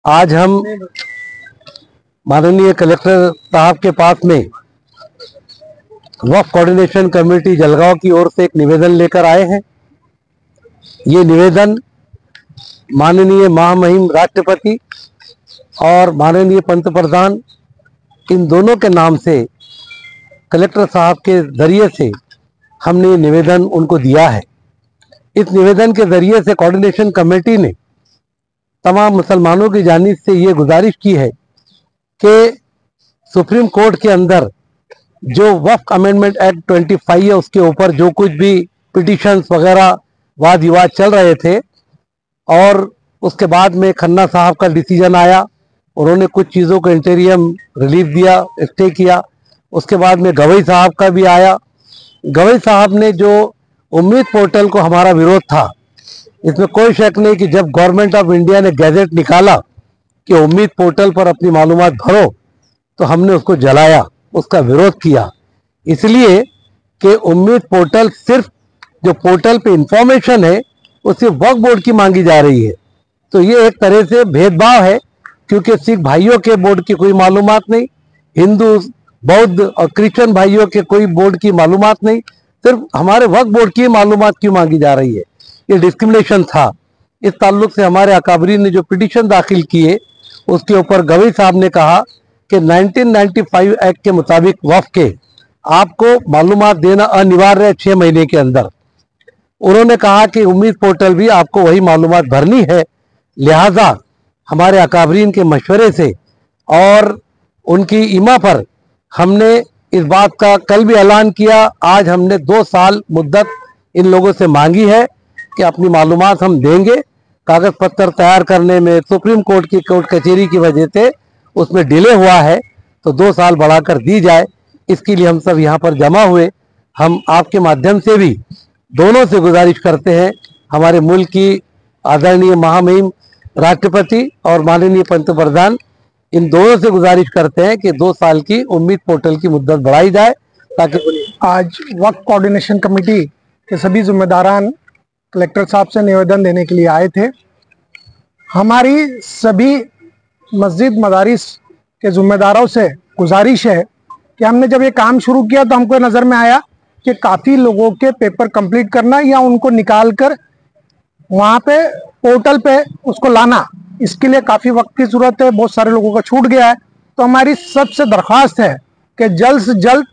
आज हम माननीय कलेक्टर साहब के पास में वक्फ कोऑर्डिनेशन कमेटी जलगांव की ओर से एक निवेदन लेकर आए हैं। ये निवेदन माननीय महामहिम राष्ट्रपति और माननीय पंतप्रधान इन दोनों के नाम से कलेक्टर साहब के जरिए से हमने ये निवेदन उनको दिया है। इस निवेदन के जरिए से कोऑर्डिनेशन कमेटी ने तमाम मुसलमानों की जानिब से ये गुजारिश की है कि सुप्रीम कोर्ट के अंदर जो वक्फ अमेंडमेंट एक्ट 25 है उसके ऊपर जो कुछ भी पिटिशंस वगैरह वाद विवाद चल रहे थे और उसके बाद में खन्ना साहब का डिसीजन आया, उन्होंने कुछ चीज़ों को इंटीरियम रिलीफ दिया, स्टे किया। उसके बाद में गवई साहब का भी आया। गवई साहब ने जो उम्मीद पोर्टल को हमारा विरोध था, इसमें कोई शक नहीं कि जब गवर्नमेंट ऑफ इंडिया ने गैजेट निकाला कि उम्मीद पोर्टल पर अपनी मालूमात भरो, तो हमने उसको जलाया, उसका विरोध किया। इसलिए कि उम्मीद पोर्टल सिर्फ जो पोर्टल पे इंफॉर्मेशन है वो सिर्फ वक्फ बोर्ड की मांगी जा रही है, तो ये एक तरह से भेदभाव है, क्योंकि सिख भाइयों के बोर्ड की कोई मालूमात नहीं, हिंदू बौद्ध और क्रिश्चियन भाइयों के कोई बोर्ड की मालूमात नहीं, सिर्फ हमारे वक्फ बोर्ड की मालूमात क्यों मांगी जा रही है। ये डिस्क्रिमिनेशन था। इस ताल्लुक से हमारे अकाबरीन ने जो पिटीशन दाखिल किए उसके ऊपर गवई साहब ने कहा कि 1995 एक्ट के मुताबिक वक्फ के आपको मालूमात देना अनिवार्य है 6 महीने के अंदर। उन्होंने कहा कि उम्मीद पोर्टल भी आपको वही मालूमात भरनी है। लिहाजा हमारे अकाबरीन के मशवरे से और उनकी इमा पर हमने इस बात का कल भी ऐलान किया। आज हमने 2 साल मुद्दत इन लोगों से मांगी है कि अपनी मालूमात हम देंगे। कागज पत्तर तैयार करने में सुप्रीम कोर्ट की कोर्ट कचहरी की वजह से उसमें डिले हुआ है, तो 2 साल बढ़ाकर दी जाए, इसके लिए हम सब यहाँ पर जमा हुए। हम आपके माध्यम से भी दोनों से गुजारिश करते हैं, हमारे मुल्क की आदरणीय महामहिम राष्ट्रपति और माननीय पंतप्रधान, इन दोनों से गुजारिश करते हैं कि 2 साल की उम्मीद पोर्टल की मुद्दत बढ़ाई जाए, ताकि आज वक्फ कोऑर्डिनेशन कमेटी के सभी जिम्मेदारान कलेक्टर साहब से निवेदन देने के लिए आए थे। हमारी सभी मस्जिद मदारिस के जिम्मेदारों से गुजारिश है कि हमने जब ये काम शुरू किया तो हमको नज़र में आया कि काफ़ी लोगों के पेपर कंप्लीट करना या उनको निकाल कर वहाँ पे पोर्टल पे उसको लाना, इसके लिए काफ़ी वक्त की ज़रूरत है। बहुत सारे लोगों का छूट गया है, तो हमारी सबसे दरख्वास्त है कि जल्द से जल्द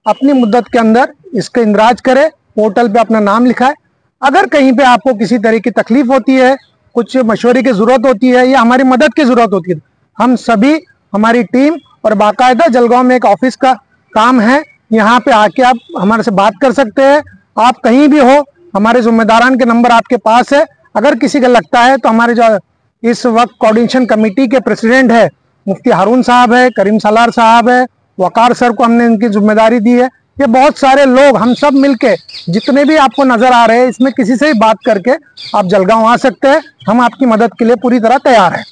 अपनी मुद्दत के अंदर इसका इंदराज करे, पोर्टल पे अपना नाम लिखाए। अगर कहीं पे आपको किसी तरह की तकलीफ होती है, कुछ मशवरे की ज़रूरत होती है या हमारी मदद की ज़रूरत होती है, हम सभी, हमारी टीम और बाकायदा जलगांव में एक ऑफिस का काम है, यहाँ पे आके आप हमारे से बात कर सकते हैं। आप कहीं भी हो, हमारे जिम्मेदारान के नंबर आपके पास है। अगर किसी का लगता है तो हमारे जो इस वक्त कोऑर्डिनेशन कमेटी के प्रेसिडेंट है मुफ्ती हारून साहब है, करीम सालार साहब है, वकार सर को हमने इनकी जिम्मेदारी दी है। ये बहुत सारे लोग, हम सब मिलके जितने भी आपको नजर आ रहे हैं, इसमें किसी से भी बात करके आप जलगांव आ सकते हैं। हम आपकी मदद के लिए पूरी तरह तैयार हैं।